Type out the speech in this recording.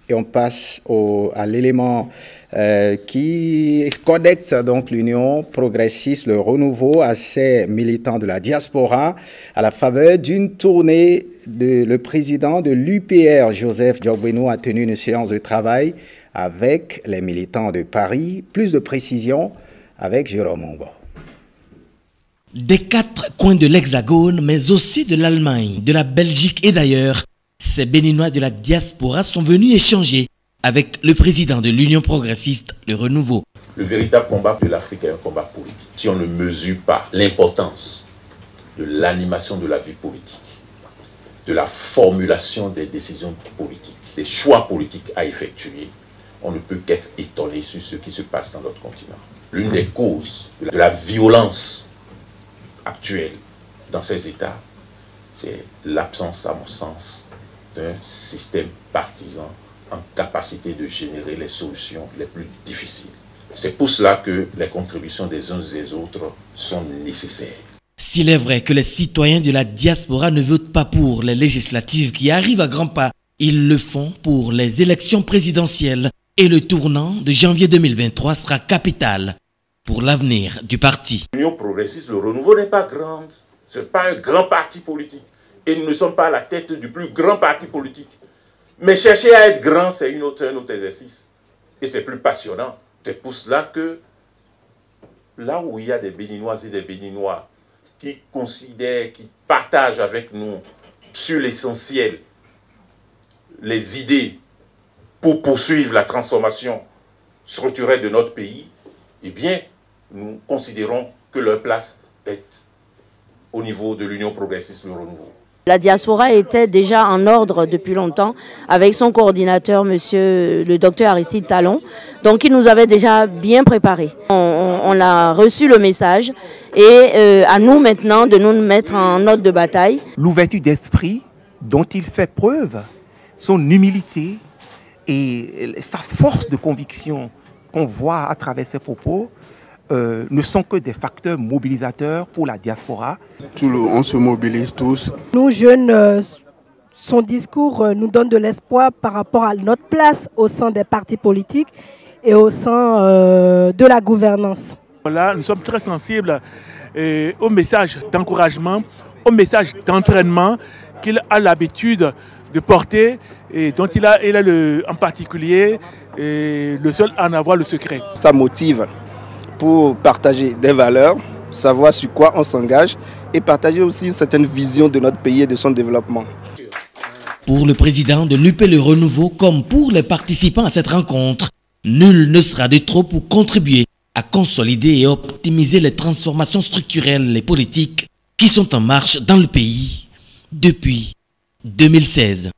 Et on passe à l'élément qui connecte donc l'Union progressiste, le renouveau, à ses militants de la diaspora, à la faveur d'une tournée. Le président de l'UPR, Joseph Diogbenou, a tenu une séance de travail avec les militants de Paris. Plus de précisions avec Jérôme Mongo. Des 4 coins de l'Hexagone, mais aussi de l'Allemagne, de la Belgique et d'ailleurs, ces Béninois de la diaspora sont venus échanger avec le président de l'Union progressiste, le Renouveau. Le véritable combat de l'Afrique est un combat politique. Si on ne mesure pas l'importance de l'animation de la vie politique, de la formulation des décisions politiques, des choix politiques à effectuer, on ne peut qu'être étonné sur ce qui se passe dans notre continent. L'une des causes de la violence actuelle dans ces États, c'est l'absence, à mon sens, d'un système partisan en capacité de générer les solutions les plus difficiles. C'est pour cela que les contributions des uns et des autres sont nécessaires. S'il est vrai que les citoyens de la diaspora ne votent pas pour les législatives qui arrivent à grands pas, ils le font pour les élections présidentielles. Et le tournant de janvier 2023 sera capital pour l'avenir du parti. L'Union progressiste, le Renouveau n'est pas grande. Ce n'est pas un grand parti politique. Et nous ne sommes pas à la tête du plus grand parti politique. Mais chercher à être grand, c'est un autre exercice. Et c'est plus passionnant. C'est pour cela que là où il y a des Béninoises et des Béninois qui considèrent, qui partagent avec nous sur l'essentiel les idées pour poursuivre la transformation structurelle de notre pays, eh bien, nous considérons que leur place est au niveau de l'Union progressiste, le Renouveau. La diaspora était déjà en ordre depuis longtemps avec son coordinateur, le docteur Aristide Talon. Donc il nous avait déjà bien préparé. On a reçu le message et à nous maintenant de nous mettre en note de bataille. L'ouverture d'esprit dont il fait preuve, son humilité et sa force de conviction qu'on voit à travers ses propos ne sont que des facteurs mobilisateurs pour la diaspora. On se mobilise tous. Nous jeunes, son discours nous donne de l'espoir par rapport à notre place au sein des partis politiques et au sein de la gouvernance. Là, nous sommes très sensibles au message d'encouragement, au message d'entraînement qu'il a l'habitude de porter et dont il a en particulier le seul à en avoir le secret. Ça motive pour partager des valeurs, savoir sur quoi on s'engage et partager aussi une certaine vision de notre pays et de son développement. Pour le président de l'UP Le Renouveau, comme pour les participants à cette rencontre, nul ne sera de trop pour contribuer à consolider et optimiser les transformations structurelles et politiques qui sont en marche dans le pays depuis 2016.